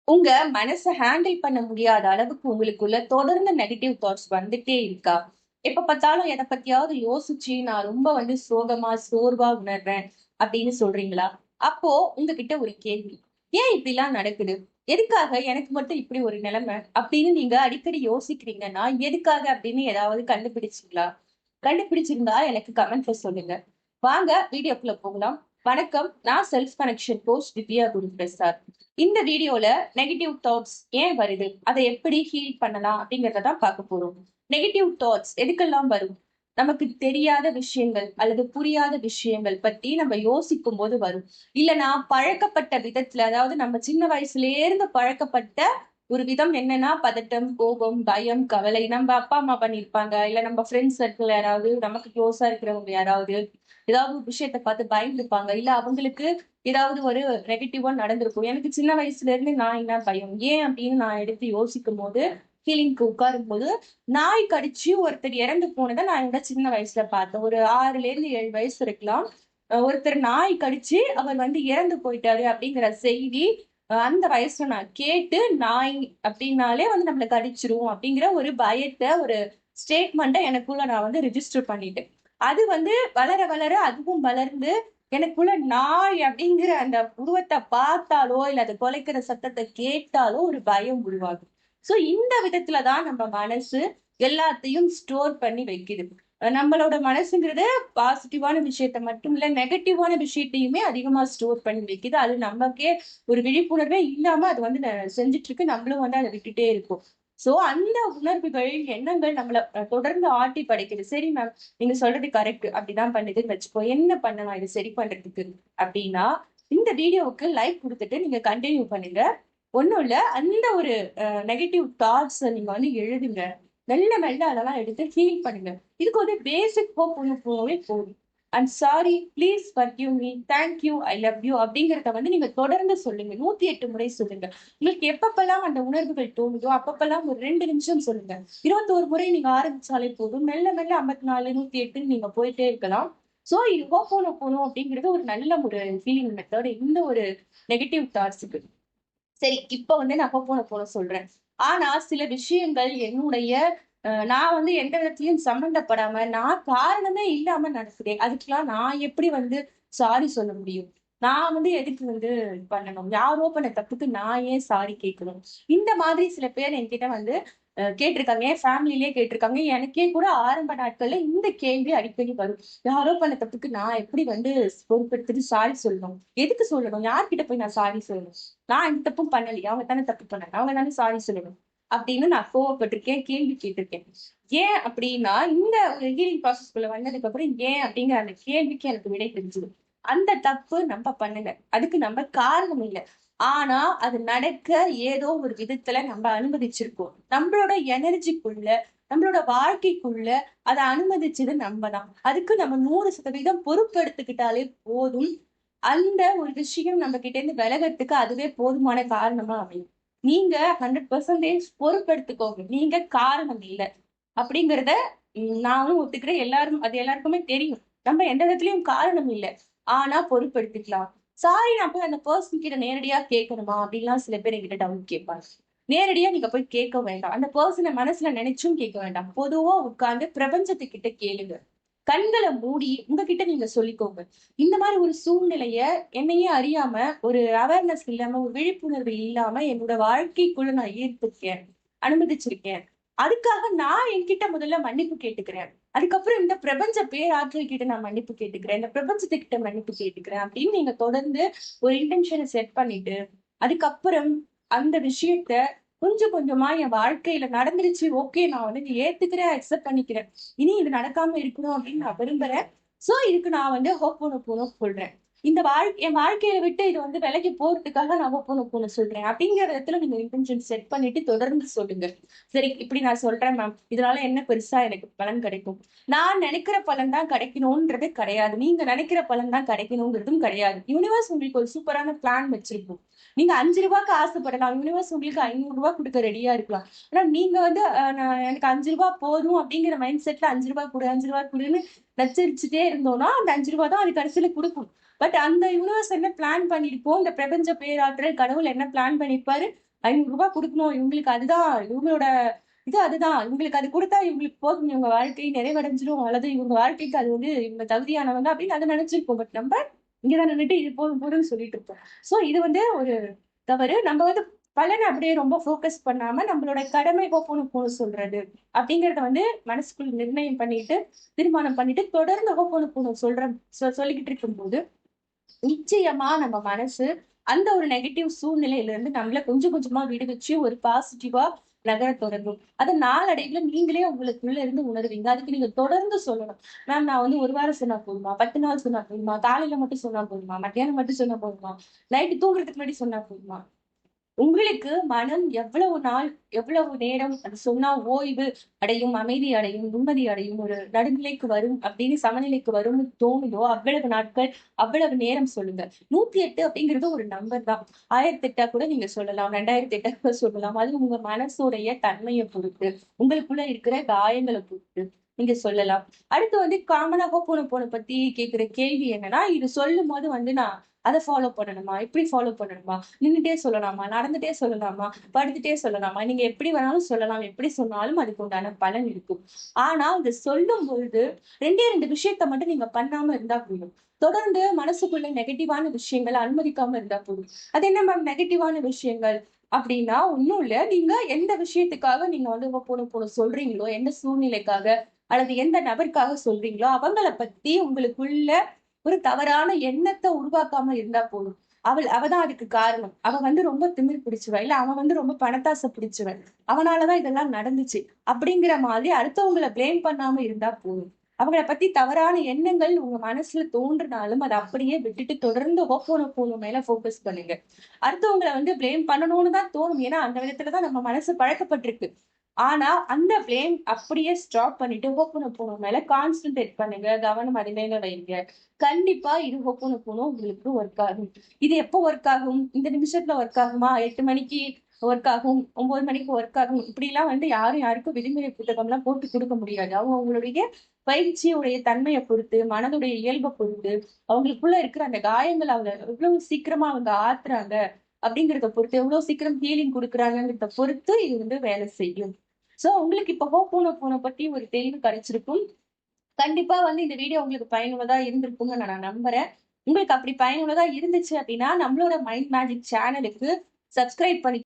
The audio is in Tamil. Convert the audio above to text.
உங்க மனச ஹேண்டில் பண்ண முடியாத அளவுக்கு உங்களுக்குள்ள தொடர்ந்து நெகட்டிவ் தாட்ஸ் வந்துட்டே இருக்கா? எப்ப பார்த்தாலும் எத பத்தியாவது யோசிச்சு, நான் ரொம்ப சோகமா, சோர்வா உணர்றேன் அப்படின்னு சொல்றீங்களா? அப்போ உங்ககிட்ட ஒரு கேள்வி. ஏன் இப்படிலாம் நடக்குது? எதுக்காக எனக்கு மட்டும் இப்படி ஒரு நிலைமை? அப்படின்னு நீங்க அடிக்கடி யோசிக்கிறீங்கன்னா, எதுக்காக அப்படின்னு ஏதாவது கண்டுபிடிச்சீங்களா? கண்டுபிடிச்சிருந்தா எனக்கு கமெண்ட்ல சொல்லுங்க. வாங்க வீடியோக்குள்ள போகலாம். வணக்கம். நான் self connection coach Divya Guruprasad. இந்த வீடியோல நெகட்டிவ் தாட்ஸ் ஏன் வருது? அதை எப்படி ஹீல் பண்ணலாம் அப்படிங்கறத தான் பார்க்க போறோம். நெகட்டிவ் தாட்ஸ் எதுக்கெல்லாம் வரும்? நமக்கு தெரியாத விஷயங்கள் அல்லது புரியாத விஷயங்கள் பத்தி நம்ம யோசிக்கும் போது வரும். இல்லனா பழக்கப்பட்ட விதத்துல, அதாவது நம்ம சின்ன வயசுல இருந்து பழக்கப்பட்ட ஒரு விதம் என்னன்னா பதட்டம், கோபம், பயம், கவலை நம்ம அப்பா அம்மா பண்ணியிருப்பாங்க. இல்ல நம்ம ஃப்ரெண்ட்ஸ் சர்க்கிள் யாராவது நமக்கு க்ளோஸா இருக்கிறவங்க யாராவது ஏதாவது ஒரு விஷயத்த பார்த்து பயந்துருப்பாங்க. இல்ல அவங்களுக்கு ஏதாவது ஒரு நெகட்டிவா நடந்திருக்கும். எனக்கு சின்ன வயசுல இருந்து நாய்னா பயம். ஏன் அப்படின்னு நான் எடுத்து யோசிக்கும்போது, ஹீலிங்க்கு உட்காரும்போது, நாய் கடிச்சு ஒருத்தர் இறந்து போனத நான் என்னோட சின்ன வயசுல பார்த்தேன். ஒரு 6லேருந்து 7 வயசு இருக்கலாம். ஒருத்தர் நாய் கடிச்சு அவர் இறந்து போயிட்டாரு அப்படிங்கிற செய்தி, அந்த வயசுல நான் கேட்டு, நாய் அப்படின்னாலே நம்மள கடிச்சிரும் அப்படிங்கிற ஒரு பயத்த, ஒரு ஸ்டேட்மெண்ட்ட எனக்குள்ள நான் ரிஜிஸ்டர் பண்ணிட்டேன். அது வளர வளர அதுவும் வளர்ந்து எனக்குள்ள நாய் அப்படிங்கிற அந்த உருவத்த பார்த்தாலோ, இல்ல அது குலைக்கிற சத்தத்த கேட்டாலோ ஒரு பயம் உருவாகுது. சோ இந்த விதத்துல தான் நம்ம மனசு எல்லாத்தையும் ஸ்டோர் பண்ணி வைக்குது. நம்மளோட மனசுங்கிறது பாசிட்டிவான விஷயத்த மட்டும் இல்ல, நெகட்டிவான விஷயத்தையுமே அதிகமா ஸ்டோர் பண்ணி வைக்குது. அது நமக்கே ஒரு விழிப்புணர்வே இல்லாம அது செஞ்சுட்டு இருக்கு. நம்மளும் அத விட்டுட்டே இருக்கோம். சோ அந்த உணர்வுகள், எண்ணங்கள் நம்மள தொடர்ந்து ஆட்டி படைக்குது. சரி மேம், நீங்க சொல்றது கரெக்ட். அப்படிதான் பண்ணுதுன்னு வச்சுப்போம். என்ன பண்ணலாம் இது சரி பண்றதுக்கு? அப்படின்னா, இந்த வீடியோவுக்கு லைக் குடுத்துட்டு நீங்க கன்டின்யூ பண்ணுங்க. ஒண்ணும் இல்ல. அந்த ஒரு நெகட்டிவ் தாட்ஸ நீங்க எழுதுங்க. மெல்ல மெல்ல அதெல்லாம் எடுத்து ஹீல் பண்ணுங்க. இதுக்கு பேசிக் ஹோப்போனோபோனோவே போதும். I'm sorry, please forgive me, thank you, I love you அப்படிங்கிறத நீங்க தொடர்ந்து சொல்லுங்க. 108 முறை சொல்லுங்க. உங்களுக்கு எப்பப்பலாம் அந்த உணர்வுகள் தோணுதோ, அப்பப்பலாம் ஒரு 2 நிமிஷம் சொல்லுங்க. 21 முறை நீங்க ஆரம்பிச்சாலே போதும். மெல்ல மெல்ல 54, 108ன்னு நீங்க போயிட்டே இருக்கலாம். சோ இது ஹோப்போனோபோனோ அப்படிங்கிறது ஒரு நல்ல ஒரு ஹீலிங் மெத்தட் இந்த ஒரு நெகட்டிவ் தாட்ஸ்க்கு. சரி, இப்ப நான் ஹோப்போனோபோனோ சொல்றேன். ஆனா சில விஷயங்கள் என்னுடைய நான் எந்த விதத்திலயும் சம்மந்தப்படாம, நான் காரணமே இல்லாம நடக்குதே, அதுக்கெல்லாம் நான் எப்படி சாரி சொல்ல முடியும்? நான் எதுக்கு பண்ணணும்? யாரோ பண்ண தப்புக்கு நான் ஏன் சாரி கேட்கணும்? இந்த மாதிரி சில பேர் என்கிட்ட கேட்டிருக்காங்க. என் ஃபேமிலிலயே கேட்டிருக்காங்க. எனக்கே கூட ஆரம்ப நாட்கள்ல இந்த கேள்வி அடிக்கடி வரும். யாரோ பண்ண தப்புக்கு நான் எப்படி பொறுப்பெடுத்துட்டு சாரி சொல்லணும்? எதுக்கு சொல்லணும்? யார்கிட்ட போய் நான் சாரி சொல்லணும்? நான் எந்த தப்பும் பண்ணலையே. அவங்க தானே தப்பு பண்ணாங்க. அவங்க தானே சாரி சொல்லணும். அப்படின்னு நான் கோவப்பட்டிருக்கேன். கேள்வி கேட்டிருக்கேன். ஏன் அப்படின்னா, இந்த ஒரு ஹீலிங் ப்ராசஸ்க்குள்ள வந்ததுக்கு அப்புறம் ஏன் அப்படிங்கிற அந்த கேள்விக்கு எனக்கு விடை தெரிஞ்சது. அந்த தப்பு நம்ம பண்ணல. அதுக்கு நம்ம காரணம் இல்ல. ஆனா, அது நடக்க ஏதோ ஒரு விதத்துல நம்ம அனுமதிச்சிருக்கோம். நம்மளோட எனர்ஜிக்குள்ள, நம்மளோட வாழ்க்கைக்குள்ள அத அனுமதிச்சது நம்ம தான். அதுக்கு நம்ம 100% பொறுப்பெடுத்துக்கிட்டாலே போதும். அந்த ஒரு விஷயம் நம்ம கிட்ட இருந்து விலகறதுக்கு அதுவே போதுமான காரணமா அமையும். நீங்க 100% பொறுப்பெடுத்துக்கோங்க. நீங்க காரணம் இல்ல. அப்படிங்கிறத நானும் ஒத்துக்கிறேன். அது எல்லாருக்குமே தெரியும். நம்ம எந்த விதத்திலயும் காரணம் இல்ல. ஆனா பொறுப்பெடுத்துக்கலாம். சாரி, நான் போய் அந்த பெர்சன் கிட்ட நேரடியா கேட்கணுமா? அப்படின்லாம் சில பேர் என்கிட்ட டவுட் கேட்பாங்க. நேரடியா நீங்க போய் கேட்க வேண்டாம். அந்த பெர்சன மனசுல நினைச்சும் கேட்க வேண்டாம். பொதுவா உட்கார்ந்து பிரபஞ்சத்துக்கிட்ட கேளுங்க. கண்கள மூடி உங்ககிட்ட நீங்க சொல்லிக்கோங்க. இந்த மாரி ஒரு சூழ்நிலைய என்னையே அறியாம, ஒரு அவேர்னஸ் இல்லாம, ஒரு விழிப்புணர்வு இல்லாம என்னோட வாழ்க்கைக்குள்ள நான் ஈர்த்திருக்கேன். அனுமதிச்சிருக்கேன். அதுக்காக நான் என்கிட்ட முதல்ல மன்னிப்பு கேட்டுக்கிறேன். அதுக்கப்புறம் இந்த பிரபஞ்ச பேராற்றல் கிட்ட நான் மன்னிப்பு கேட்டுக்கிறேன். இந்த பிரபஞ்சத்துக்கிட்ட மன்னிப்பு கேட்டுக்கிறேன் அப்படின்னு நீங்க தொடர்ந்து ஒரு இன்டென்ஷன செட் பண்ணிட்டு, அதுக்கப்புறம் அந்த விஷயத்த கொஞ்சம் கொஞ்சமா என் வாழ்க்கையில நடந்துருச்சு. ஓகே, நான் ஏத்துக்கிறேன், அக்செப்ட் பண்ணிக்கிறேன். இனி இது நடக்காம இருக்கணும் அப்படின்னு நான் விரும்புறேன். சோ இதுக்கு நான் ஹோப்போனோபோனோ சொல்றேன். என் வாழ்க்கைய விட்டு இது விலகி போறதுக்காக நான் ஹோப்போனோபோனோ சொல்றேன். அப்படிங்கிற விதத்துல நீங்க இன்டென்ஷன் செட் பண்ணிட்டு தொடர்ந்து சொல்லுங்க. சரி, இப்படி நான் சொல்றேன் மேம். இதனால என்ன பெருசா எனக்கு பலன் கிடைக்கும்? நான் நினைக்கிற பலன் தான் கிடைக்கணும்ன்றது கிடையாது. நீங்க நினைக்கிற பலன் தான் கிடைக்கணுங்கிறதும் கிடையாது. யுனிவர்ஸ் உங்களுக்கு ஒரு சூப்பரான பிளான் வச்சிருக்கும். நீங்க ரூ. 5க்கு ஆசைப்படலாம். யுனிவர்ஸ் உங்களுக்கு ரூ. 500 குடுக்க ரெடியா இருக்கலாம். ஆனா நீங்க நான் எனக்கு ரூ. 5 போதும் அப்படிங்கிற மைண்ட் செட்ல ரூ. 5 குடு, ரூ. 5 குடுன்னு நச்சரிச்சுட்டே இருந்தோம்னா, அந்த ரூ. 5 தான் அது கடைசியில குடுக்கும். பட் அந்த யுனிவர்ஸ் என்ன பிளான் பண்ணிருக்கோம், இந்த பிரபஞ்ச பேராற்றல் கடவுள் என்ன பிளான் பண்ணிருப்பாரு, ரூ. 500 கொடுக்கணும். இவங்களுக்கு அதுதான் இவங்களோட அதுதான். இவங்களுக்கு அது குடுத்தா இவங்களுக்கு போதும். இவங்க வாழ்க்கை நிறைவடைஞ்சிரும். அல்லது இவங்க வாழ்க்கைக்கு அது இவங்க தகுதியானவங்க அப்படின்னு அத நினைச்சிருப்போம். பட் நம்ம இங்க தான் நின்னுட்டு இது போதும் போதும்ன்னு சொல்லிட்டு இருப்போம். சோ இது ஒரு தவறு. நம்ம பலன அப்படியே ரொம்ப ஃபோக்கஸ் பண்ணாம நம்மளோட கடமை ஹோப்போனோபோனோ சொல்றது அப்படிங்கிறத மனசுக்குள்ள நிர்ணயம் பண்ணிட்டு, தீர்மானம் பண்ணிட்டு தொடர்ந்து ஹோப்போனோபோனோ சொல்லிக்கிட்டு இருக்கும்போது, நிச்சயமா நம்ம மனசு அந்த ஒரு நெகட்டிவ் சூழ்நிலையில இருந்து நம்மள கொஞ்சம் கொஞ்சமா விடுவிச்சு ஒரு பாசிட்டிவா நகரத் தொடங்கும். அத நாளடைவுல நீங்களே உங்களுக்குள்ள இருந்து உணருவீங்க. அதுக்கு நீங்க தொடர்ந்து சொல்லணும். மேம் நான் 1 வாரம் சொன்னா போதுமா? 10 நாள் சொன்னா போதுமா? காலையில மட்டும் சொன்னா போதுமா? மத்தியானம் மட்டும் சொன்னா போதுமா? நைட்டு தூங்குறதுக்கு முன்னாடி சொன்னா போதுமா? உங்களுக்கு மனம் எவ்வளவு நாள், எவ்வளவு நேரம் அது சொன்னா ஓய்வு அடையும், அமைதி அடையும், நிம்மதி அடையும், ஒரு நடுநிலைக்கு வரும் அப்படின்னு சமநிலைக்கு வரும்னு தோணுதோ, அவ்வளவு நாட்கள், அவ்வளவு நேரம் சொல்லுங்க. 108 அப்படிங்கிறது ஒரு நம்பர் தான். 1008 கூட நீங்க சொல்லலாம். 2008 கூட சொல்லலாம். அது உங்க மனசுடைய தன்மைய பொறுத்து, உங்களுக்குள்ள இருக்கிற காயங்கள பொறுத்து நீங்க சொல்லலாம். அடுத்து காமனா ஹோப்போனோபோனோ பத்தி கேட்கிற கேள்வி என்னன்னா, இது சொல்லும்போது நான் அத ஃபாலோ பண்ணணுமா? இப்படி ஃபாலோ பண்ணணுமா? நின்னுட்டே சொல்லலாமா? நடந்துட்டே சொல்லலாமா? படுத்துட்டே சொல்லலாமா? நீங்க எப்படி வேணாலும் சொல்லலாம். எப்படி சொன்னாலும் அதுக்கு உண்டான பலன் இருக்கும். ஆனா, இத சொல்லும் பொழுது 2டே 2 விஷயத்த மட்டும் நீங்க பண்ணாம இருந்தா போதும். தொடர்ந்து மனசுக்குள்ள நெகட்டிவான விஷயங்கள அனுமதிக்காம இருந்தா போதும். அது என்ன மேம் நெகட்டிவான விஷயங்கள்? அப்படின்னா, ஒண்ணும் இல்ல. நீங்க எந்த விஷயத்துக்காக நீங்க ஹோப்போனோபோனோ சொல்றீங்களோ, எந்த சூழ்நிலைக்காக அல்லது எந்த நபருக்காக சொல்றீங்களோ, அவங்கள பத்தி உங்களுக்குள்ள ஒரு தவறான எண்ணத்த உருவாக்காம இருந்தா போதும். அவ தான் அதுக்கு காரணம். அவ ரொம்ப திமிரு பிடிச்சவ. இல்ல அவன் ரொம்ப பணத்தாசை பிடிச்சவன். அவனால தான் இதெல்லாம் நடந்துச்சு. அப்படிங்கிற மாதிரி அடுத்தவங்கள ப்ளேம் பண்ணாம இருந்தா போதும். அவங்கள பத்தி தவறான எண்ணங்கள் உங்க மனசுல தோன்றினாலும், அத அப்படியே விட்டுட்டு தொடர்ந்து ஹோப்போனோபோனோ மேல ஃபோக்கஸ் பண்ணுங்க. அடுத்தவங்கள ப்ளேம் பண்ணணும்னு தான் தோணும். ஏன்னா, அந்த விதத்துல தான் நம்ம மனசு பழக்கப்பட்டிருக்கு. ஆனா, அந்த ப்ளேம் அப்படியே ஸ்டாப் பண்ணிட்டு ஹோப்போனோபோனோ மேல கான்சன்ட்ரேட் பண்ணுங்க. கவனம் அது மேல வைங்க. கண்டிப்பா இது ஹோப்போனோபோனோ உங்களுக்கு ஒர்க் ஆகும். இது எப்போ ஒர்க் ஆகும்? இந்த நிமிஷத்துல ஒர்க் ஆகுமா? 8 மணிக்கு ஒர்க் ஆகும். 9 மணிக்கு ஒர்க் ஆகும். இப்படிலாம் யாரும் யாருக்கும் விதிமுறை புத்தகம்லாம் போட்டு குடுக்க முடியாது. அவங்க அவங்களுடைய பயிற்சியுடைய தன்மைய பொறுத்து, மனதுடைய இயல்ப பொறுத்து, அவங்களுக்குள்ள இருக்கிற அந்த காயங்கள அவங்க எவ்வளவு சீக்கிரமா அவங்க ஆத்துறாங்க அப்படிங்கிறத பொறுத்து, எவ்வளவு சீக்கிரம் ஹீலிங் குடுக்குறாங்கங்கிறத பொறுத்து இது வேலை செய்யும். சோ உங்களுக்கு இப்ப ஹோப்போனோபோனோ பத்தி ஒரு தெளிவு கிடைச்சிருக்கும். கண்டிப்பா இந்த வீடியோ உங்களுக்கு பயனுள்ளதா இருந்திருக்கும்னு நான் நம்புறேன். உங்களுக்கு அப்படி பயனுள்ளதா இருந்துச்சு அப்படின்னா, நம்மளோட மைண்ட் மேஜிக் சேனலுக்கு சப்ஸ்கிரைப் பண்ணி